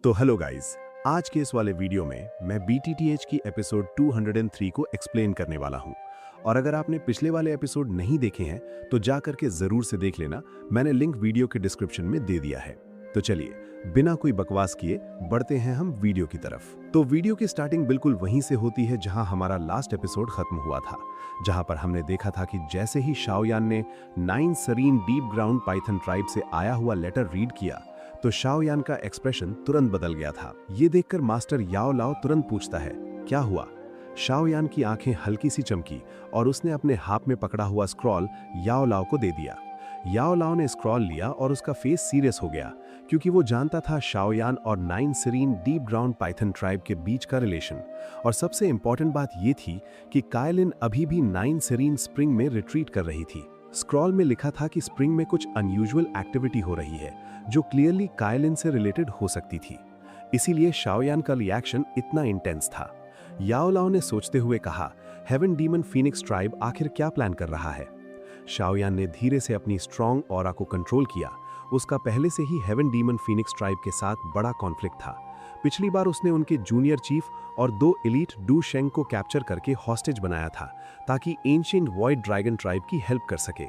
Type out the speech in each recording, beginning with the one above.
तो hello guys, आज के इस वाले वीडियो में मैं BTTH की एपिसोड 203 को एक्सप्लेन करने वाला हूं। और अगर आपने पिछले वाले एपिसोड नहीं देखे हैं तो जा करके जरूर से देख लेना, मैंने लिंक वीडियो के डिस्क्रिप्शन में दे दिया है। तो चलिए बिना कोई बकवास किए बढ़ते हैं हम वीडियो की तरफ। तो वीडियो की स्टार्टिंग बिल्कुल वहीं से होती है जहां हमारा लास्ट एपिसोड खत्म हुआ था, जहां पर हमने देखा था कि जैसे ही शाओयान ने 9 सरीन डीप ग्राउंड पाइथन ट्राइब से आया हुआ लेटर रीड किया तो शाओयान का एक्सप्रेशन तुरंत बदल गया था। ये देखकर मास्टर याओ लाओ तुरंत पूछता है, क्या हुआ? शाओयान की आंखें हल्की सी चमकी और उसने अपने हाथ में पकड़ा हुआ स्क्रॉल याओ लाओ को दे दिया। याओ लाओ ने स्क्रॉल लिया और उसका फेस सीरियस हो गया, क्योंकि वो जानता था शाओयान और 9 सरीन डीप ग्राउंड पाइथन ट्राइब के बीच का रिलेशन। और सबसे इंपॉर्टेंट बात ये थी कि कायलिन अभी भी 9 सरीन स्प्रिंग में रिट्रीट कर रही थी। स्क्रॉल में लिखा था कि स्प्रिंग में कुछ अनयूजुअल एक्टिविटी हो रही है जो क्लियरली कायलिन से रिलेटेड हो सकती थी, इसीलिए शाओयान का रिएक्शन इतना इंटेंस था। याओ लाओ ने सोचते हुए कहा, हेवन डीमन फीनिक्स ट्राइब आखिर क्या प्लान कर रहा है? शाओयान ने धीरे से अपनी स्ट्रॉन्ग ऑरा को कंट्रोल किया। उसका पहले से ही हेवन डीमन फीनिक्स ट्राइब के साथ बड़ा कॉन्फ्लिक्ट था। पिछली बार उसने उनके जूनियर चीफ और 2 एलीट डू शेंग को कैप्चर करके हॉस्टेज बनाया था ताकि एंशिएंट वॉइड ड्रैगन ट्राइब की हेल्प कर सके।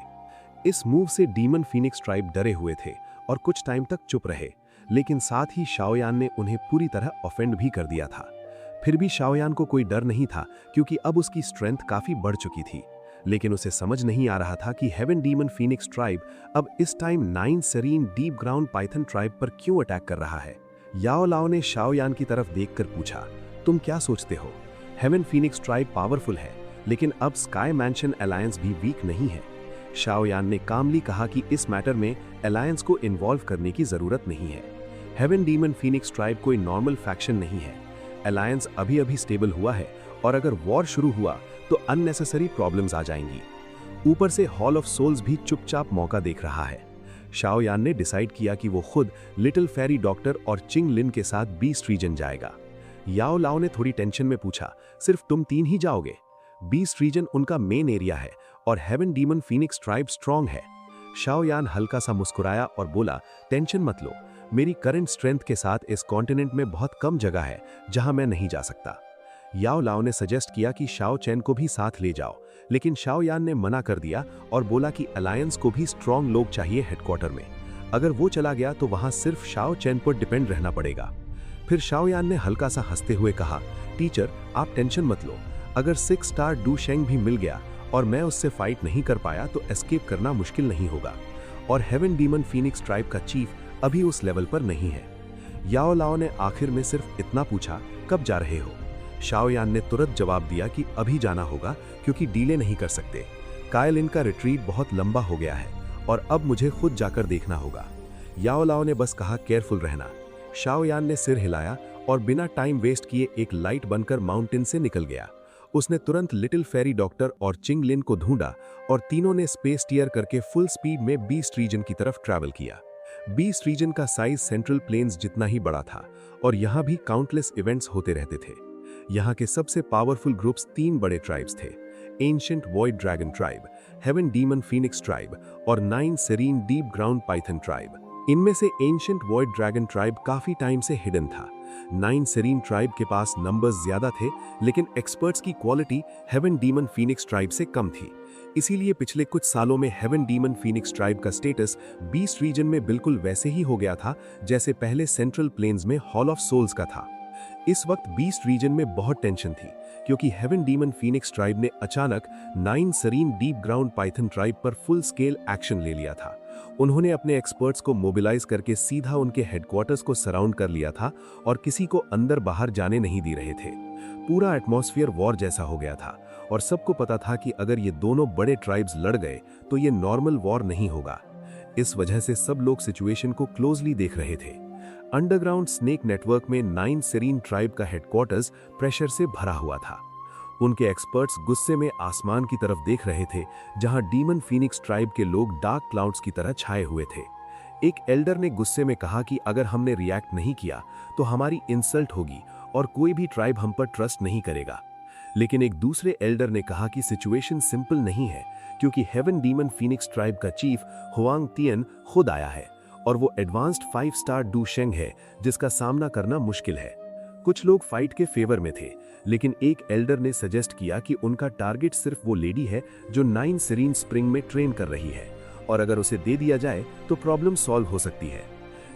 इस मूव से डीमन फीनिक्स ट्राइब डरे हुए थे और कुछ टाइम तक चुप रहे, लेकिन साथ ही शाओयान ने उन्हें पूरी तरह ऑफेंड भी कर दिया था। फिर भी शाओयान को कोई डर नहीं था, क्योंकि अब उसकी स्ट्रेंथ काफी बढ़ चुकी थी। लेकिन उसे समझ नहीं आ रहा था कि हेवन डीमन फीनिक्स ट्राइब अब इस टाइम 9 सरीन डीप ग्राउंड पाइथन ट्राइब पर क्यों अटैक कर रहा है। याओ लाओ ने शाओयान की तरफ देखकर पूछा, तुम क्या सोचते हो? हेवन फीनिक्स ट्राइब पावरफुल है, लेकिन अब स्काई मैंशन अलायंस भी वीक नहीं है। शाओयान ने कामली कहा कि इस मैटर में अलायंस को इन्वॉल्व करने की जरूरत नहीं है। हेवन डीमन फीनिक्स ट्राइब कोई नॉर्मल फैक्शन नहीं है। अलायंस अभी अभी स्टेबल हुआ है और अगर वॉर शुरू हुआ तो अननेसेसरी प्रॉब्लम्स आ जाएंगी। ऊपर से हॉल ऑफ सोल्स भी चुपचाप मौका देख रहा है। शाओयान ने डिसाइड किया कि वो खुद लिटिल फेरी डॉक्टर और चिंग लिन के साथ बीस्ट रीजन जाएगा। याओ लाओ ने थोड़ी टेंशन में पूछा, सिर्फ तुम 3 ही जाओगे? बीस्ट रीजन उनका मेन एरिया है और heaven demon phoenix tribe strong है। शाओयान हल्का सा मुस्कुराया और बोला, टेंशन मत लो, मेरी करंट स्ट्रेंथ के साथ इस कॉन्टिनेंट में बहुत कम जगह है जहां मैं नहीं जा सकता। याओ लाओ ने सजेस्ट किया कि शाओ चैन को भी साथ ले जाओ, लेकिन शाओयान ने मना कर दिया और बोला कि अलायंस को भी स्ट्रांग लोग चाहिए हेडक्वार्टर में। अगर वो चला गया तो वहां सिर्फ शाओ चैन पर डिपेंड रहना पड़ेगा। फिर शाओयान ने हल्का सा हंसते हुए कहा, टीचर आप टेंशन मत लो, अगर 6 स्टार डू शेंग भी मिल गया और मैं उससे फाइट नहीं कर पाया तो एस्केप करना मुश्किल नहीं होगा। और हेवन डीमन फीनिक्स ट्राइब का चीफ अभी उस लेवल पर नहीं है। याओ लाओ ने आखिर में सिर्फ इतना पूछा, कब जा रहे हो? शाओयान ने तुरंत जवाब दिया कि अभी जाना होगा, क्योंकि डीले नहीं कर सकते। कायलिन का रिट्रीट बहुत लंबा हो गया है और अब मुझे खुद जाकर देखना होगा। याओ लाओ ने बस कहा, केयरफुल रहना। शाओयान ने सिर हिलाया और बिना टाइम वेस्ट किए एक लाइट बनकर माउंटेन से निकल गया। उसने तुरंत लिटिल फेरी डॉक्टर और चिंग लिन को ढूंढा और तीनों ने स्पेस टीयर करके फुल स्पीड में बीस्ट रीजन की तरफ ट्रैवल किया। बीस्ट रीजन का साइज सेंट्रल प्लेन्स जितना ही बड़ा था और यहाँ भी काउंटलेस इवेंट्स होते रहते थे। यहाँ के सबसे पावरफुल ग्रुप्स 3 बड़े ट्राइब्स थे, ancient void dragon tribe, heaven demon phoenix tribe और 9 सरीन डीप ग्राउंड पाइथन ट्राइब। इनमें से एंशिएंट वॉइड ड्रैगन ट्राइब काफी टाइम से हिडन था। 9 सरीन ट्राइब के पास नंबर्स ज्यादा थे, लेकिन एक्सपर्ट्स की quality heaven demon phoenix tribe से कम थी। इसीलिए पिछले कुछ सालों में हेवन डीमन फीनिक्स ट्राइब का स्टेटस बीस्ट रीजन में बिल्कुल वैसे ही हो गया था जैसे पहले सेंट्रल प्लेन्स में हॉल ऑफ सोल्स का था। इस वक्त बीस्ट रीजन में बहुत टेंशन थी, क्योंकि हेवन डीमन फीनिक्स ट्राइब ने अचानक 9 सरीन डीप ग्राउंड पाइथन ट्राइब पर फुल स्केल एक्शन ले लिया था। उन्होंने अपने एक्सपर्ट्स को मोबिलाइज करके सीधा उनके हेडक्वार्टर्स को सराउंड कर लिया था और किसी को अंदर बाहर जाने नहीं दे रहे थे। पूरा एटमॉस्फेयर वॉर जैसा हो गया था और सबको पता था कि अगर ये दोनों बड़े ट्राइब्स लड़ गए तो ये नॉर्मल वॉर नहीं होगा। इस वजह से सब लोग सिचुएशन को क्लोजली देख रहे थे। अंडरग्राउंड स्नेक नेटवर्क में 9 सरीन ट्राइब का हेडक्वार्टर्स प्रेशर से भरा हुआ था। उनके एक्सपर्ट्स गुस्से में आसमान की तरफ देख रहे थे, जहां डीमन फीनिक्स ट्राइब के लोग डार्क क्लाउड्स की तरह छाए हुए थे। एक एल्डर ने गुस्से में कहा कि अगर हमने रिएक्ट नहीं किया तो हमारी इंसल्ट होगी और कोई भी ट्राइब हम पर ट्रस्ट नहीं करेगा। लेकिन एक दूसरे एल्डर ने कहा कि सिचुएशन सिंपल नहीं है, क्योंकि हेवन डीमन फीनिक्स ट्राइब का चीफ हुआंग तियन खुद आया है और वो एडवांस्ड 5 स्टार डू शेंग है जिसका सामना करना मुश्किल है। कुछ लोग फाइट के फेवर में थे, लेकिन एक एल्डर ने सजेस्ट किया कि उनका टारगेट सिर्फ वो लेडी है जो 9 सेरीन स्प्रिंग में ट्रेन कर रही है, और अगर उसे दे दिया जाए तो प्रॉब्लम सॉल्व हो सकती है।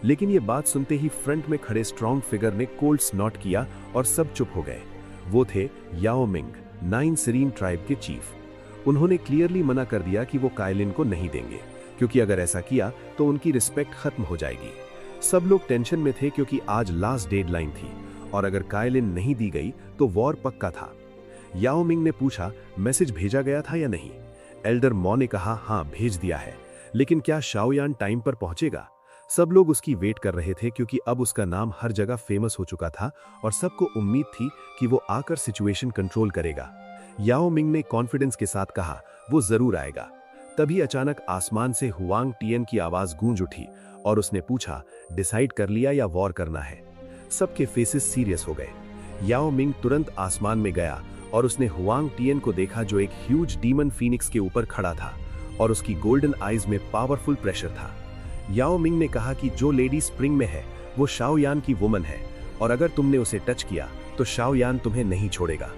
लेकिन ये बात सुनते ही फ्रंट में खड़े स्ट्रॉन्ग फिगर ने कोल्ड स्नॉट किया और सब चुप हो गए। वो थे याओ मिंग, 9 सेरीन ट्राइब के चीफ। उन्होंने क्लियरली मना कर दिया कि वो कायलिन को नहीं देंगे, क्योंकि अगर ऐसा किया तो उनकी रिस्पेक्ट खत्म हो जाएगी। सब लोग टेंशन में थे क्योंकि आज लास्ट डेडलाइन थी, और अगर कायलिन नहीं दी गई तो वॉर पक्का था। याओ मिंग ने पूछा, मैसेज भेजा गया था या नहीं? एल्डर मो ने कहा, हाँ भेज दिया है, लेकिन क्या शाओयान टाइम पर पहुंचेगा? सब लोग उसकी वेट कर रहे थे क्योंकि अब उसका नाम हर जगह फेमस हो चुका था और सबको उम्मीद थी कि वो आकर सिचुएशन कंट्रोल करेगा। याओ मिंग ने कॉन्फिडेंस के साथ कहा, वो जरूर आएगा। तभी अचानक आसमान से हुआंग टियन की आवाज गूंज उठी और उसने पूछा, डिसाइड कर लिया या वॉर करना है? सबके फेसेस सीरियस हो गए। याओ मिंग तुरंत आसमान में गया और उसने हुआंग टियन को देखा जो एक ह्यूज डीमन फीनिक्स के ऊपर खड़ा था और उसकी गोल्डन आईज में पावरफुल प्रेशर था। याओ मिंग ने कहा कि जो लेडी स्प्रिंग में है वो शाओयान की वुमन है, और अगर तुमने उसे टच किया तो शाओयान तुम्हें नहीं छोड़ेगा।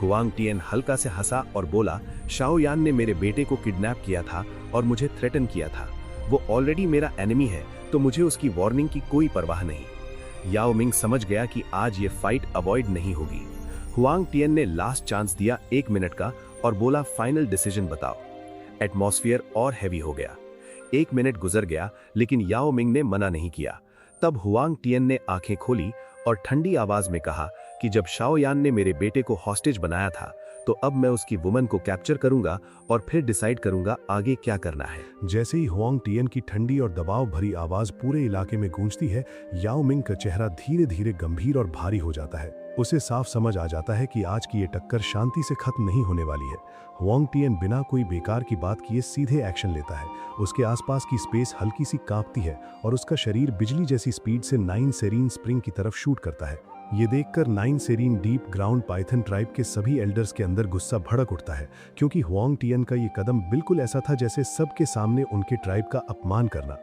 हुआंग टियन हल्का से हंसा और बोला, शाओयान ने मेरे बेटे को किडनैप किया था और मुझे थ्रेटन किया था। वो ऑलरेडी मेरा एनिमी है, तो मुझे उसकी वार्निंग की कोई परवाह नहीं। याओ मिंग समझ गया कि आज ये फाइट अवॉइड नहीं होगी। हुआंग टियन ने लास्ट चांस दिया 1 मिनट का और बोला, फाइनल डिसीजन बताओ। एटमॉस्फेयर और हैवी हो गया। 1 मिनट गुजर गया, लेकिन याओ मिंग ने मना नहीं किया। तब हुआंग टियन ने आंखें खोली और ठंडी आवाज में कहा कि जब शाओयान ने मेरे बेटे को हॉस्टेज बनाया था, तो अब मैं उसकी वुमन को कैप्चर करूंगा और फिर डिसाइड करूंगा आगे क्या करना है। जैसे ही हुआंग टियन की ठंडी और दबाव भरी आवाज पूरे इलाके में गूंजती है, याओ मिंग का चेहरा धीरे धीरे गंभीर और भारी हो जाता है। उसे साफ समझ आ जाता है कि आज की ये टक्कर शांति से खत्म नहीं होने वाली है। हुआंग टियन बिना कोई बेकार की बात किए सीधे एक्शन लेता है। उसके आसपास की स्पेस हल्की सी कांपती है और उसका शरीर बिजली जैसी स्पीड से 9 सेरीन स्प्रिंग की तरफ शूट करता है। ये देखकर 9 serine deep ground python tribe के सभी एल्डर्स के अंदर गुस्सा भड़क उठता है, क्योंकि हुआंग टियन का ये कदम बिल्कुल ऐसा था जैसे सबके सामने उनके ट्राइब का अपमान करना।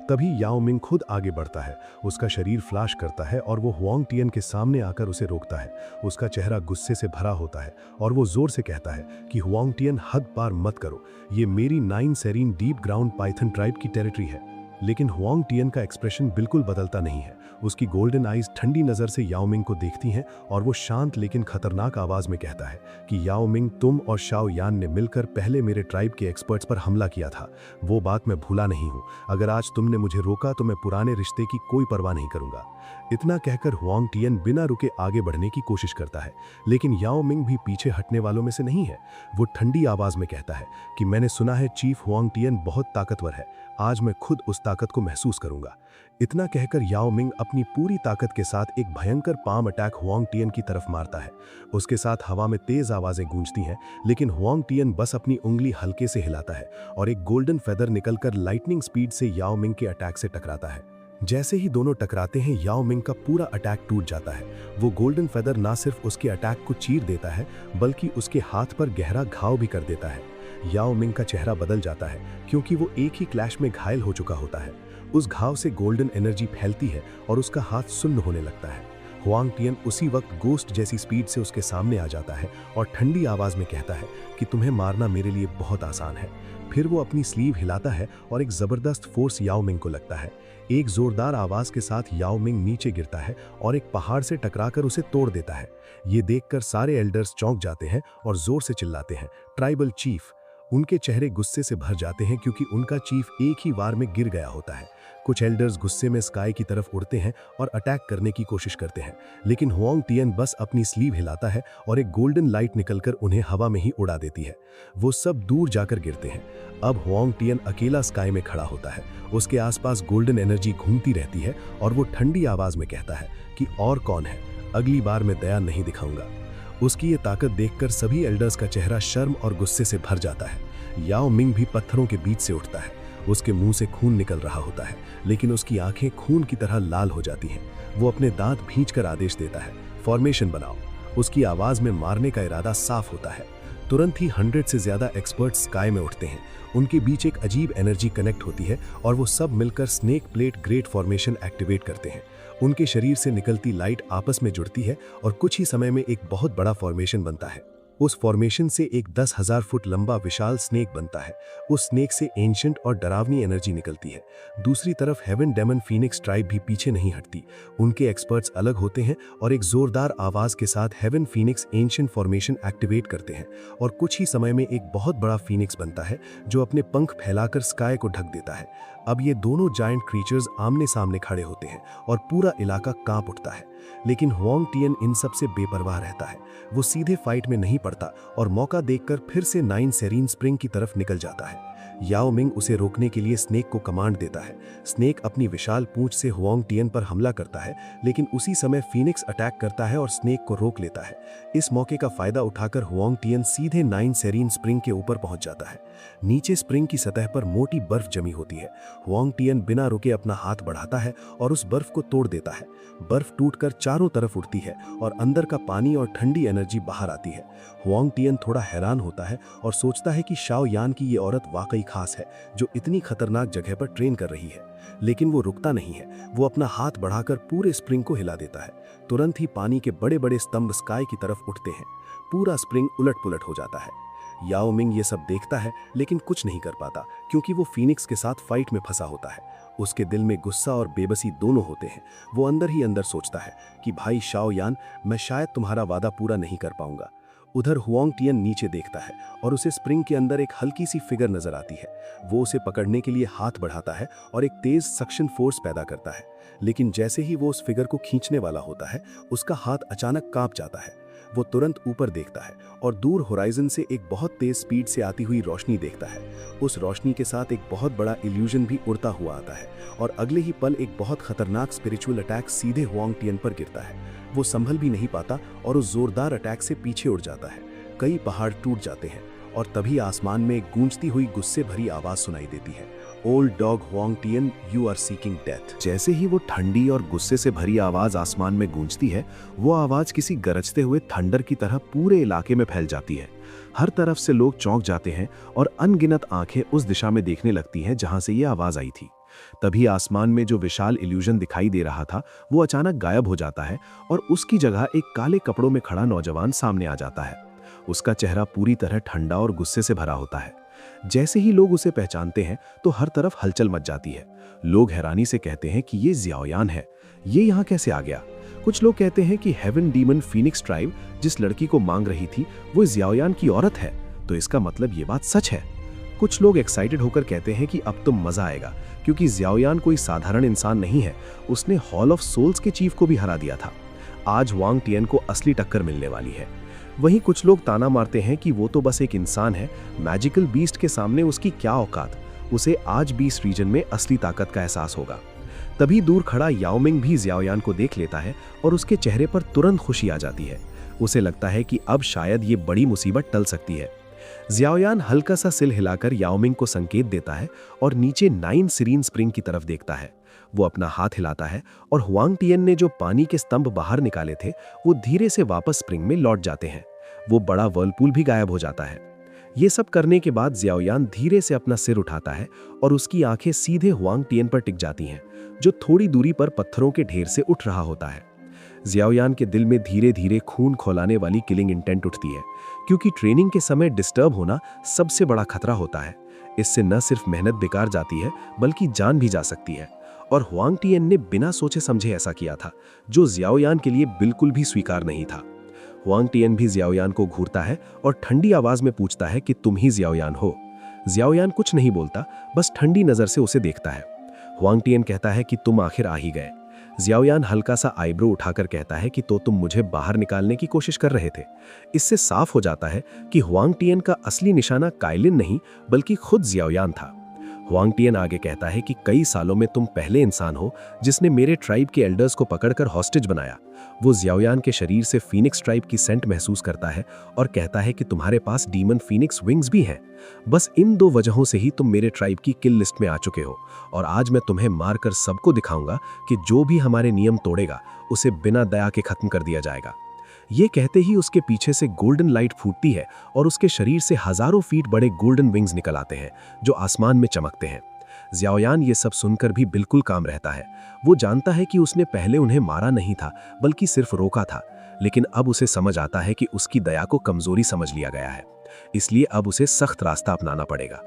तभी याओ मिंग खुद आगे बढ़ता है। उसका शरीर फ्लैश करता है और वो हुआंग टियन के सामने आकर उसे रोकता है। उसका चेहरा गुस्से से भरा होता है और वो जोर से कहता है कि हुआंग टियन, हद पार मत करो, ये मेरी 9 serine deep ground python tribe की टेरिटरी है। लेकिन हुआंग टियन का एक्सप्रेशन बिल्कुल बदलता नहीं है। उसकी गोल्डन आईज ठंडी नजर से याओ मिंग को देखती हैं और वो शांत लेकिन खतरनाक आवाज में कहता है कि याओ मिंग, तुम और शाओयान ने मिलकर पहले मेरे ट्राइब के एक्सपर्ट्स पर हमला किया था। वो बात मैं भूला नहीं हूँ। अगर आज तुमने मुझे रोका तो मैं पुराने रिश्ते की कोई परवाह नहीं करूंगा। इतना कहकर हुआंग टियन बिना रुके आगे बढ़ने की कोशिश करता है, लेकिन याओ मिंग भी पीछे हटने वालों में से नहीं है। वो ठंडी आवाज में कहता है कि मैंने सुना है चीफ हुआंग टियन बहुत ताकतवर है, आज मैं खुद उस ताकत को महसूस करूंगा। इतना कहकर याओ मिंग अपनी पूरी ताकत के साथ एक भयंकर पाम अटैक हुआंग टियन की तरफ मारता है। उसके साथ हवा में तेज आवाजें गूंजती हैं, लेकिन हुआंग टियन बस अपनी उंगली हल्के से हिलाता है और एक गोल्डन फेदर निकलकर लाइटनिंग स्पीड से याओ मिंग के अटैक से टकराता है। जैसे ही दोनों टकराते हैं, याओ मिंग का पूरा अटैक टूट जाता है। वो गोल्डन फेदर ना सिर्फ उसके अटैक को चीर देता है, बल्कि उसके हाथ पर गहरा घाव भी कर देता है। याओ मिंग का चेहरा बदल जाता है, क्योंकि वो एक ही क्लैश में घायल हो चुका होता है। उस घाव से गोल्डन एनर्जी फैलती है और उसका हाथ सुन्न होने लगता है। हुआंग टियन उसी वक्त गोस्ट जैसी स्पीड से उसके सामने आ जाता है और ठंडी आवाज में कहता है कि तुम्हें मारना मेरे लिए बहुत आसान है। फिर वो अपनी स्लीव हिलाता है और एक जबरदस्त फोर्स याओ मिंग को लगता है। एक जोरदार आवाज के साथ याओ मिंग नीचे गिरता है और एक पहाड़ से टकराकर उसे तोड़ देता है। ये देखकर सारे एल्डर्स चौंक जाते हैं और जोर से चिल्लाते हैं, ट्राइबल चीफ। उनके चेहरे गुस्से से भर जाते हैं क्योंकि उनका चीफ एक ही वार में गिर गया होता है। कुछ एल्डर्स गुस्से में स्काई की तरफ उड़ते हैं और अटैक करने की कोशिश करते हैं, लेकिन हुआंग टियन बस अपनी स्लीव हिलाता है और एक गोल्डन लाइट निकलकर उन्हें हवा में ही उड़ा देती है। वो सब दूर जाकर गिरते हैं। अब हुआंग टियन अकेला स्काई में खड़ा होता है। उसके आसपास गोल्डन एनर्जी घूमती रहती है और वो ठंडी आवाज में कहता है कि और कौन है, अगली बार मैं दया नहीं दिखाऊंगा। उसकी ये ताकत देखकर सभी एल्डर्स का चेहरा शर्म और गुस्से से भर जाता है। याओ मिंग भी पत्थरों के बीच से उठता है। उसके मुंह से खून निकल रहा होता है, लेकिन उसकी आंखें खून की तरह लाल हो जाती हैं। वो अपने दांत भींचकर आदेश देता है, फॉर्मेशन बनाओ। उसकी आवाज में मारने का इरादा साफ होता है। तुरंत ही 100 से ज्यादा एक्सपर्ट स्काई में उठते हैं। उनके बीच एक अजीब एनर्जी कनेक्ट होती है और वो सब मिलकर snake plate great formation activate करते हैं। उनके शरीर से निकलती लाइट आपस में जुड़ती है और कुछ ही समय में एक बहुत बड़ा फॉर्मेशन बनता है। उस फॉर्मेशन से एक 10,000 फुट लंबा विशाल स्नेक बनता है। उस स्नेक से एंशिएंट और डरावनी एनर्जी निकलती है। दूसरी तरफ हेवन डेमन फीनिक्स ट्राइब भी पीछे नहीं हटती। उनके एक्सपर्ट्स अलग होते हैं और एक जोरदार आवाज के साथ heaven phoenix ancient formation activate करते हैं और कुछ ही समय में एक बहुत बड़ा फीनिक्स बनता है जो अपने पंख फैलाकर स्काई को ढक देता है। अब ये दोनों जायंट क्रीचर्स आमने सामने खड़े होते हैं और पूरा इलाका कांप उठता है। लेकिन हुआंग टियन इन सब से बेपरवाह रहता है। वो सीधे फाइट में नहीं पड़ता और मौका देखकर फिर से 9 सेरीन स्प्रिंग की तरफ निकल जाता है। याओ मिंग उसे रोकने के लिए स्नेक को कमांड देता है। स्नेक अपनी विशाल पूंछ से हुआंग टियन पर हमला करता है, लेकिन उसी समय फीनिक्स अटैक करता है और स्नेक को रोक लेता है। इस मौके का फायदा उठाकर हुआंग टियन सीधे 9 सेरीन स्प्रिंग के ऊपर पहुंच जाता है। नीचे स्प्रिंग की सतह पर मोटी बर्फ जमी होती है। हुआंग टियन बिना रुके अपना हाथ बढ़ाता है और उस बर्फ को तोड़ देता है। बर्फ टूटकर चारों तरफ उड़ती है और अंदर का पानी और ठंडी एनर्जी बाहर आती है। हुआंग टियन थोड़ा हैरान होता है और सोचता है कि शाओ यान की ये औरत वाकई खास है जो इतनी खतरनाक जगह पर ट्रेन कर रही है। लेकिन वो रुकता नहीं है। वो अपना हाथ बढ़ाकर पूरे स्प्रिंग को हिला देता है। तुरंत ही पानी के बड़े बड़े स्तंभ स्काई की तरफ उठते हैं। पूरा स्प्रिंग उलट पुलट हो जाता है। याओ मिंग ये सब देखता है लेकिन कुछ नहीं कर पाता क्योंकि वो फीनिक्स के साथ फाइट में फंसा होता है। उसके दिल में गुस्सा और बेबसी दोनों होते हैं। वो अंदर ही अंदर सोचता है कि भाई शाओ यान, मैं शायद तुम्हारा वादा पूरा नहीं कर पाऊंगा। उधर हुआंग टियन नीचे देखता है और उसे स्प्रिंग के अंदर एक हल्की सी फिगर नजर आती है। वो उसे पकड़ने के लिए हाथ बढ़ाता है और एक तेज सक्शन फोर्स पैदा करता है। लेकिन जैसे ही वो उस फिगर को खींचने वाला होता है, उसका हाथ अचानक कांप जाता है। वो तुरंत ऊपर देखता है और दूर होराइजन से एक बहुत तेज स्पीड से आती हुई रोशनी देखता है। उस रोशनी के साथ एक बहुत बड़ा इल्यूजन भी उड़ता हुआ आता है और अगले ही पल एक बहुत खतरनाक स्पिरिचुअल अटैक सीधे हुआंग टियन पर गिरता है। वो संभल भी नहीं पाता और उस जोरदार अटैक से पीछे उड़ जाता है। कई पहाड़ टूट जाते हैं और तभी आसमान में एक गूंजती हुई गुस्से भरी आवाज सुनाई देती है, old dog Huang Tian, you are seeking death. जैसे ही वो ठंडी और गुस्से से भरी आवाज आसमान में गूंजती है, वो आवाज किसी गरजते हुए थंडर की तरह पूरे इलाके में फैल जाती है। हर तरफ से लोग चौंक जाते हैं और अनगिनत आंखें उस दिशा में देखने लगती हैं जहां से ये आवाज आई थी। तभी आसमान में जो विशाल इल्यूजन दिखाई दे रहा था वो अचानक गायब हो जाता है और उसकी जगह एक काले कपड़ों में खड़ा नौजवान सामने आ जाता है। उसका चेहरा पूरी तरह ठंडा और गुस्से से भरा होता है। जैसे ही लोग उसे पहचानते हैं तो हर तरफ हलचल मच जाती है। लोग हैरानी से कहते हैं कि ये ज़ियाओयान है, ये यहाँ कैसे आ गया। कुछ लोग कहते हैं कि हेवन डीमन फीनिक्स ट्राइब जिस लड़की को मांग रही थी वो ज़ियाओयान की औरत है, तो इसका मतलब ये बात सच है। कुछ लोग एक्साइटेड होकर कहते हैं कि अब तो मजा आएगा क्योंकि ज़ियाओयान कोई साधारण इंसान नहीं है, उसने हॉल ऑफ सोल्स के चीफ को भी हरा दिया था। आज हुआंग टियन को असली टक्कर मिलने वाली है। वहीं कुछ लोग ताना मारते हैं कि वो तो बस एक इंसान है, मैजिकल बीस्ट के सामने उसकी क्या औकात, उसे आज भी इस रीजन में असली ताकत का एहसास होगा। तभी दूर खड़ा याओ मिंग भी ज़ियाओयान को देख लेता है और उसके चेहरे पर तुरंत खुशी आ जाती है। उसे लगता है कि अब शायद ये बड़ी मुसीबत टल सकती है। ज़ियाओयान हल्का सा सिर हिलाकर याओ मिंग को संकेत देता है और नीचे 9 सीरीन स्प्रिंग की तरफ देखता है। वो अपना हाथ हिलाता है और हुआंग टियन ने जो पानी के स्तंभ बाहर निकाले थे वो धीरे से वापस स्प्रिंग में लौट जाते हैं। वो बड़ा वर्लपूल भी गायब हो जाता है। ये सब करने के बाद ज़ियाओयान धीरे से अपना सिर उठाता है और उसकी आंखें सीधे हुआंग टियन पर टिक जाती हैं, जो थोड़ी दूरी पर पत्थरों के ढेर से उठ रहा होता है। ज़ियाओयान के दिल में धीरे धीरे खून खौलाने वाली किलिंग इंटेंट उठती है, क्योंकि ट्रेनिंग के समय डिस्टर्ब होना सबसे बड़ा खतरा होता है। इससे न सिर्फ मेहनत बेकार जाती है बल्कि जान भी जा सकती है। और हुआंग टियन ने बिना सोचे समझे ऐसा किया था, जो ज़ियाओयान के लिए बिल्कुल भी स्वीकार नहीं था। हुआंग टियन भी ज़ियाओयान को घूरता है और ठंडी आवाज में पूछता है कि तुम ही ज़ियाओयान हो। ज़ियाओयान कुछ नहीं बोलता, बस ठंडी नजर से उसे देखता है। हुआंग टियन कहता है कि तुम आखिर आ ही गए। ज़ियाओयान हल्का सा आईब्रो उठाकर कहता है कि तो तुम मुझे बाहर निकालने की कोशिश कर रहे थे। इससे साफ हो जाता है कि हुआंग टियन का असली निशाना काइलिन नहीं बल्कि खुद ज़ियाओयान था। हुआंग टियन आगे कहता है कि कई सालों में तुम पहले इंसान हो जिसने मेरे ट्राइब के एल्डर्स को पकड़कर हॉस्टेज बनाया। वो ज़ियाओयान के शरीर से फीनिक्स ट्राइब की सेंट महसूस करता है और कहता है कि तुम्हारे पास डीमन फीनिक्स विंग्स भी हैं। बस इन 2 वजहों से ही तुम मेरे ट्राइब की किल लिस्ट में आ चुके हो और आज मैं तुम्हें मारकर सबको दिखाऊंगा कि जो भी हमारे नियम तोड़ेगा उसे बिना दया के खत्म कर दिया जाएगा। ये कहते ही उसके पीछे से गोल्डन लाइट फूटती है और उसके शरीर से हजारों फीट बड़े गोल्डन विंग्स निकल आते हैं जो आसमान में चमकते हैं। ज़ियाओयान ये सब सुनकर भी बिल्कुल काम रहता है। वो जानता है कि उसने पहले उन्हें मारा नहीं था बल्कि सिर्फ रोका था, लेकिन अब उसे समझ आता है कि उसकी दया को कमजोरी समझ लिया गया है, इसलिए अब उसे सख्त रास्ता अपनाना पड़ेगा।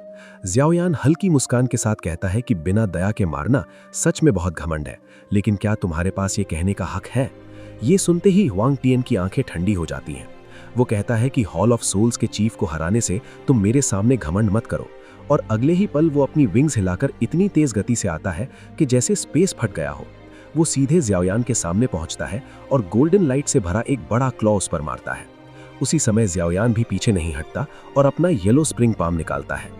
ज़ियाओयान हल्की मुस्कान के साथ कहता है कि बिना दया के मारना सच में बहुत घमंड है, लेकिन क्या तुम्हारे पास ये कहने का हक है? ये सुनते ही हुआंग टिएन की आंखें ठंडी हो जाती हैं। वो कहता है कि हॉल ऑफ सोल्स के चीफ को हराने से तुम मेरे सामने घमंड मत करो, और अगले ही पल वो अपनी विंग्स हिलाकर इतनी तेज गति से आता है कि जैसे स्पेस फट गया हो। वो सीधे ज़ियाओयान के सामने पहुंचता है और गोल्डन लाइट से भरा एक बड़ा क्लॉ उस पर मारता है। उसी समय ज़ियाओयान भी पीछे नहीं हटता और अपना येलो स्प्रिंग पाम निकालता है।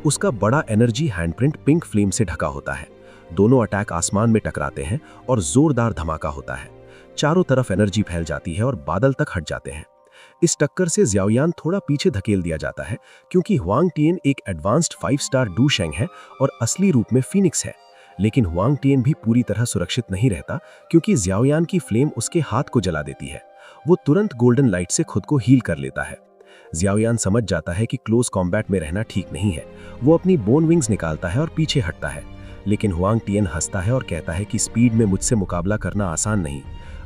उसका बड़ा एनर्जी हैंडप्रिंट पिंक फ्लेम से ढका होता है। दोनों अटैक आसमान में टकराते हैं और जोरदार धमाका होता है। चारों तरफ एनर्जी फैल जाती है और बादल तक हट जाते हैं। इस टक्कर से ज़ियाओयान थोड़ा पीछे धकेल दिया जाता है, क्योंकि हुआंग टिएन एक एडवांस्ड 5 स्टार डू शेंग है और असली रूप में फीनिक्स है। लेकिन हुआंग टिएन भी पूरी तरह सुरक्षित नहीं रहता, क्योंकि ज़ियाओयान की फ्लेम उसके हाथ को जला देती है। वो तुरंत गोल्डन लाइट से खुद को हील कर लेता है। ज़ियाओयान समझ जाता है कि क्लोज कॉम्बैट में रहना ठीक नहीं है। वो अपनी बोन विंग्स निकालता है और पीछे हटता है, लेकिन हुआंग टिएन हंसता है और कहता है कि स्पीड में मुझसे मुकाबला करना आसान नहीं।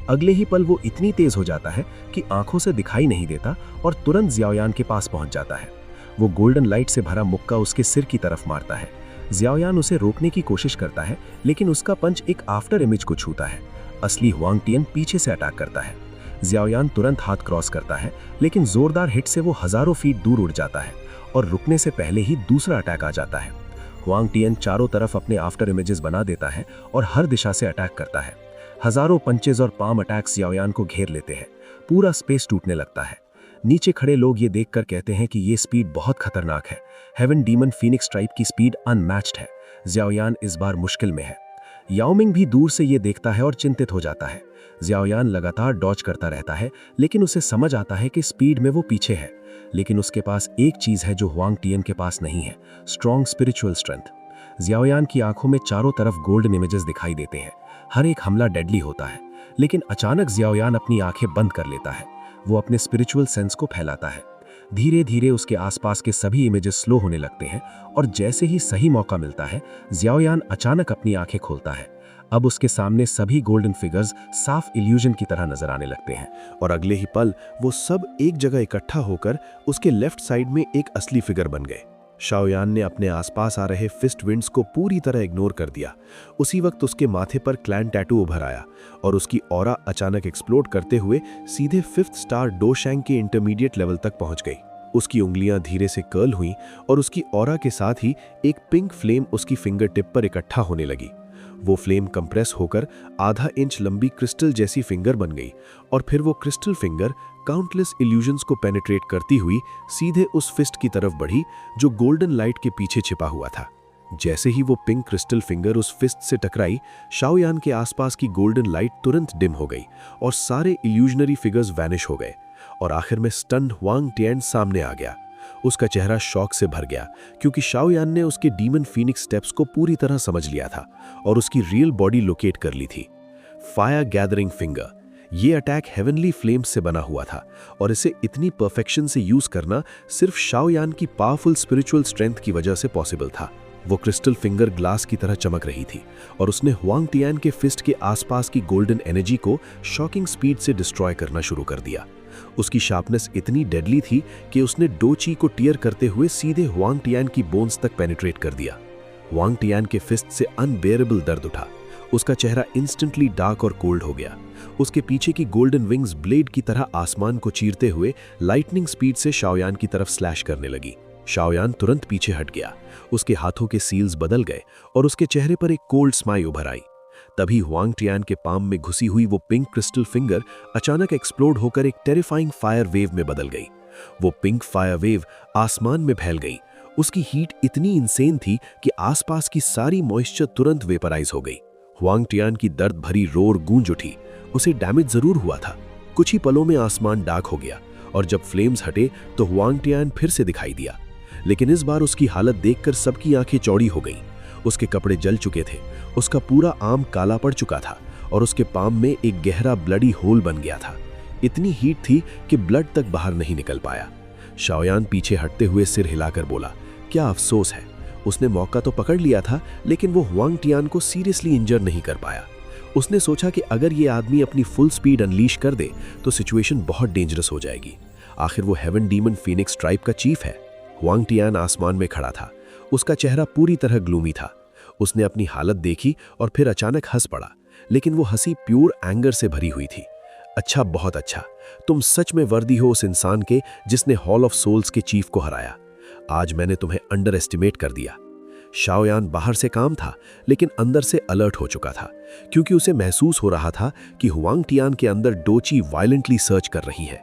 अगले ही पल वो इतनी तेज हो जाता है कि आंखों से दिखाई नहीं देता और तुरंत ज़ियाओयान के पास पहुंच जाता है। वो गोल्डन लाइट से भरा मुक्का उसके सिर की तरफ मारता है। ज़ियाओयान उसे रोकने की कोशिश करता है, लेकिन उसका पंच एक आफ्टर इमेज को छूता है। असली हुआंग टिएन पीछे से अटैक करता है। ज़ियाओयान तुरंत हाथ क्रॉस करता है, लेकिन जोरदार हिट से वो हजारों फीट दूर उड़ जाता है और रुकने से पहले ही दूसरा अटैक आ जाता है। हुआंग टिएन चारों तरफ अपने आफ्टर इमेजेस बना देता है और हर दिशा से अटैक करता है। हजारों पंचेज और पाम अटैक्स ज़ियाओयान को घेर लेते हैं। पूरा स्पेस टूटने लगता है। नीचे खड़े लोग ये देखकर कहते हैं कि ये स्पीड बहुत खतरनाक है। हेवन डीमन फीनिक्स ट्राइब की स्पीड अनमैच्ड है। ज़ियाओयान इस बार मुश्किल में है। याओ मिंग भी दूर से ये देखता है और चिंतित हो जाता है। ज़ियाओयान लगातार डॉज करता रहता है, लेकिन उसे समझ आता है कि स्पीड में वो पीछे है। लेकिन उसके पास एक चीज है जो हुआंग टिएन के पास नहीं है, स्ट्रॉन्ग स्पिरिचुअल स्ट्रेंथ। ज़ियाओयान की आंखों में चारों तरफ गोल्डन इमेजेस दिखाई देते हैं। हर एक हमला डेडली होता है, लेकिन अचानक ज़ियाओयान अपनी आंखें बंद कर लेता है। वो अपने स्पिरिचुअल सेंस को फैलाता है। धीरे धीरे उसके आसपास के सभी इमेजेस स्लो होने लगते हैं और जैसे ही सही मौका मिलता है, ज़ियाओयान अचानक अपनी आंखें खोलता है। अब उसके सामने सभी गोल्डन फिगर्स साफ इल्यूजन की तरह नजर आने लगते हैं और अगले ही पल वो सब एक जगह इकट्ठा होकर उसके लेफ्ट साइड में एक असली फिगर बन गए। शाओयान ने अपने आसपास आ रहे फिस्ट विंड्स को पूरी तरह इग्नोर कर दिया। उसी वक्त उसके माथे पर क्लैन टैटू उभर आया और उसकी ऑरा अचानक एक्सप्लोड करते हुए सीधे 5th स्टार डो शेंग के इंटरमीडिएट लेवल तक पहुंच गई। उसकी उंगलियां धीरे से कर्ल हुईं और उसकी ऑरा के साथ ही एक पिंक फ्लेम उसकी फिंगर टिप पर इकट्ठा होने लगी। वो फ्लेम कंप्रेस होकर आधा इंच लंबी क्रिस्टल जैसी फिंगर बन गई और फिर वो क्रिस्टल फिंगर काउंटलेस इल्यूजन्स को पेनिट्रेट करती हुई सीधे उस फिस्ट की तरफ बढ़ी जो गोल्डन लाइट के पीछे छिपा हुआ था। जैसे ही वो पिंक क्रिस्टल फिंगर उस फिस्ट से टकराई, शाओयान के आसपास की गोल्डन लाइट तुरंत डिम हो गई और सारे इल्यूजनरी फिगर्स वैनिश हो गए और आखिर में स्टन्ड हुआंग टिएन सामने आ गया। उसका चेहरा शॉक से भर गया, क्योंकि शाओयान ने उसके डीमन फीनिक्स स्टेप्स को पूरी तरह समझ लिया था और उसकी रियल बॉडी लोकेट कर ली थी। फायर गैदरिंग फिंगर, ये अटैक हेवनली फ्लेम्स से बना हुआ था और इसे इतनी परफेक्शन से यूज करना सिर्फ शाओयान की पावरफुल स्पिरिचुअल स्ट्रेंथ की वजह से पॉसिबल था। वो क्रिस्टल फिंगर ग्लास की तरह चमक रही थी और उसने हुआंग टिएन के फिस्ट के आसपास की गोल्डन एनर्जी को शॉकिंग स्पीड से डिस्ट्रॉय करना शुरू कर दिया। उसकी शार्पनेस इतनी डेडली थी कि उसने डो ची को टियर करते हुए सीधे हुआंग टिएन की बोन्स तक पेनिट्रेट कर दिया। हुआंग टिएन के फिस्ट से अनबेरेबल दर्द उठा। उसका चेहरा इंस्टेंटली डार्क और कोल्ड हो गया। उसके पीछे की गोल्डन विंग्स ब्लेड की तरह आसमान को चीरते हुए लाइटनिंग स्पीड से शाओयान की तरफ स्लैश करने लगी। शाओयान तुरंत पीछे हट गया। उसके हाथों के सील्स बदल गए और उसके चेहरे पर एक कोल्ड स्माइल उभर आई। तभी हुआंग टिएन के पाम में घुसी हुई वो पिंक क्रिस्टल फिंगर अचानक एक्सप्लोड होकर एक टेरिफाइंग फायर वेव में बदल गई। वो पिंक फायर वेव आसमान में फैल गई। उसकी हीट इतनी इंसेन थी कि आसपास की सारी मॉइस्चर तुरंत वेपराइज हो गई। हुआंग टिएन की दर्द भरी रोर गूंज उठी। उसे डैमेज जरूर हुआ था। कुछ ही पलों में आसमान डार्क हो गया और जब फ्लेम्स हटे तो हुआंग टिएन फिर से दिखाई दिया, लेकिन इस बार उसकी हालत देखकर सबकी आंखें चौड़ी हो गईं। उसके कपड़े जल चुके थे, उसका पूरा आर्म काला पड़ चुका था और उसके पाम में एक गहरा ब्लडी होल बन गया था। इतनी हीट थी कि ब्लड तक बाहर नहीं निकल पाया। शाओयान पीछे हटते हुए सिर हिलाकर बोला, क्या अफसोस है, उसने मौका तो पकड़ लिया था, लेकिन वो हुआंग टियान को सीरियसली इंजर नहीं कर पाया। उसने सोचा कि अगर ये आदमी अपनी फुल स्पीड अनलीश कर दे तो सिचुएशन बहुत डेंजरस हो जाएगी। आखिर वो हेवन डीमन फीनिक्स ट्राइब का चीफ है। हुआंग टियान आसमान में खड़ा था। उसका चेहरा पूरी तरह ग्लूमी था। उसने अपनी हालत देखी और फिर अचानक हंस पड़ा, लेकिन वो हंसी प्योर एंगर से भरी हुई थी। अच्छा, बहुत अच्छा, तुम सच में वर्दी हो उस इंसान के जिसने हॉल ऑफ सोल्स के चीफ को हराया। आज मैंने तुम्हें अंडर एस्टिमेट कर दिया। शाओयान बाहर से काम था, लेकिन अंदर से अलर्ट हो चुका था, क्योंकि उसे महसूस हो रहा था कि हुआंग टियान के अंदर डोची वायलेंटली सर्च कर रही है।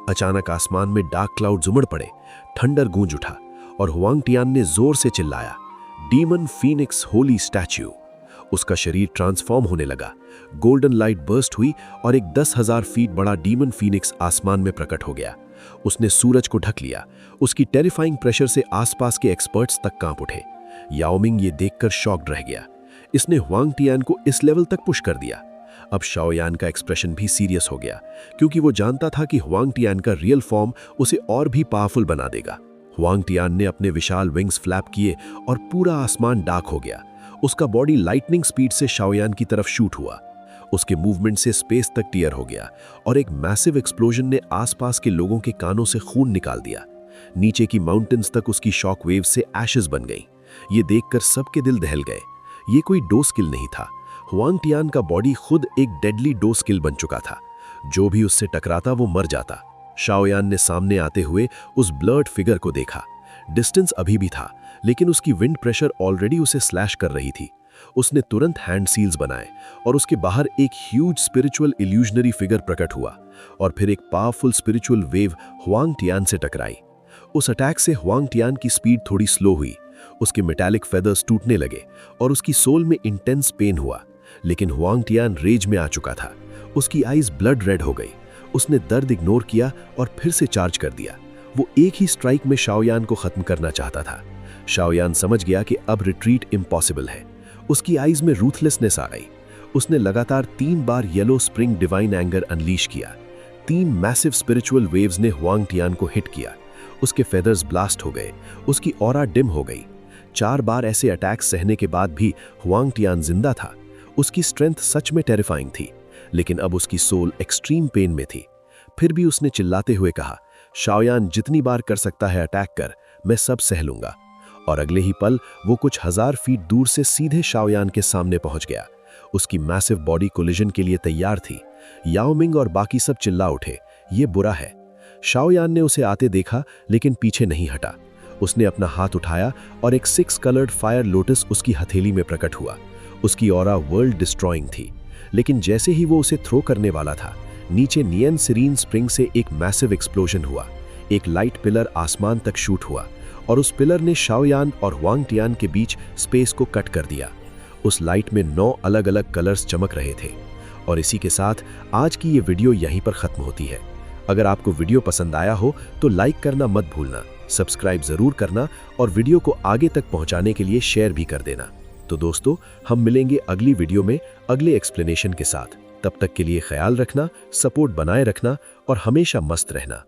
अचानक आसमान में डार्क क्लाउड्स उमड़ पड़े, थंडर गूंज उठा और हुआंग टियान ने जोर से चिल्लाया, डीमन फीनिक्स होली स्टैच्यू। उसका शरीर ट्रांसफॉर्म होने लगा। गोल्डन लाइट बर्स्ट हुई और एक 10,000 फीट बड़ा डीमन फीनिक्स आसमान में प्रकट हो गया। उसने सूरज को ढक लिया। उसकी टेरिफाइंग प्रेशर से आसपास के एक्सपर्ट्स तक कांप उठे। याओमिंग ये देखकर शॉक्ड रह गया। इसने हुआंग टियान को इस लेवल तक पुश कर दिया। अब शाओयान का एक्सप्रेशन भी सीरियस हो गया, क्योंकि वो जानता था कि हुआंग टियान का रियल फॉर्म उसे और भी पावरफुल बना देगा। हुआंग टियान ने अपने विशाल विंग्स फ्लैप किए और पूरा आसमान डार्क हो गया। उसका बॉडी लाइटनिंग स्पीड से शाओयान की तरफ शूट हुआ। उसके मूवमेंट से स्पेस तक टीयर हो गया और एक मैसिव एक्सप्लोजन ने आसपास के लोगों के कानों से खून निकाल दिया। नीचे की माउंटेन्स तक उसकी शॉक वेव से एशेस बन गई। ये देखकर सबके दिल दहल गए। ये कोई डो स्किल नहीं था। हुआंग टियान का बॉडी खुद एक डेडली डो स्किल बन चुका था। जो भी उससे टकराता वो मर जाता। शाओयान ने सामने आते हुए उस ब्लर्ड फिगर को देखा। डिस्टेंस अभी भी था, लेकिन उसकी विंड प्रेशर ऑलरेडी उसे स्लैश कर रही थी। उसने तुरंत हैंड सील्स बनाए और उसके बाहर एक ह्यूज स्पिरिचुअल इल्यूजनरी फिगर प्रकट हुआ और फिर एक powerful spiritual wave Huang Tian से टकराई। उस अटैक से हुआंग टियान की स्पीड थोड़ी स्लो हुई। उसके मेटालिक फेदर्स टूटने लगे और उसकी सोल में इंटेंस पेन हुआ, लेकिन हुआंग टियान रेज में आ चुका था। उसकी आईज ब्लड रेड हो गई। उसने दर्द इग्नोर किया और फिर से चार्ज कर दिया। वो एक ही स्ट्राइक में शाओयान को खत्म करना चाहता था। शाओयान समझ गया कि अब रिट्रीट इम्पॉसिबल है। उसकी आईज में रूथलेसनेस आ गई। उसने लगातार 3 बार yellow spring divine anger unleash किया। 3 मैसिव स्पिरिचुअल वेव्स ने हुआंग टियान को हिट किया। उसके फेदर्स ब्लास्ट हो गए। उसकी ऑरा डिम हो गई। 4 बार ऐसे अटैक्स सहने के बाद भी हुआंग टियान जिंदा था। उसकी स्ट्रेंथ सच में टेरिफाइंग थी, लेकिन अब उसकी सोल एक्सट्रीम पेन में थी। फिर भी उसने चिल्लाते हुए कहा, शाओयान जितनी बार कर सकता है अटैक कर, मैं सब सह लूंगा। और अगले ही पल वो कुछ 1000 फीट दूर से सीधे शाओयान के सामने पहुंच गया। उसकी मैसिव बॉडी कोलिजन के लिए तैयार थी। याओमिंग और बाकी सब चिल्ला उठे, ये बुरा है। शाओयान ने उसे आते देखा, लेकिन पीछे नहीं हटा। उसने अपना हाथ उठाया और एक 6 कलर्ड फायर लोटस उसकी हथेली में प्रकट हुआ। उसकी ऑरा वर्ल्ड डिस्ट्रॉइंग थी, लेकिन जैसे ही वो उसे थ्रो करने वाला था, नीचे नियन सिरीन स्प्रिंग से एक मैसिव एक्सप्लोजन हुआ। एक लाइट पिलर आसमान तक शूट हुआ और उस पिलर ने शाओयान और हुआंग टियान के बीच स्पेस को कट कर दिया। उस लाइट में 9 अलग अलग कलर्स चमक रहे थे। और इसी के साथ आज की ये वीडियो यहीं पर खत्म होती है। अगर आपको वीडियो पसंद आया हो तो लाइक करना मत भूलना, सब्सक्राइब जरूर करना और वीडियो को आगे तक पहुंचाने के लिए शेयर भी कर देना। तो दोस्तों, हम मिलेंगे अगली वीडियो में अगले एक्सप्लेनेशन के साथ। तब तक के लिए ख्याल रखना, सपोर्ट बनाए रखना और हमेशा मस्त रहना।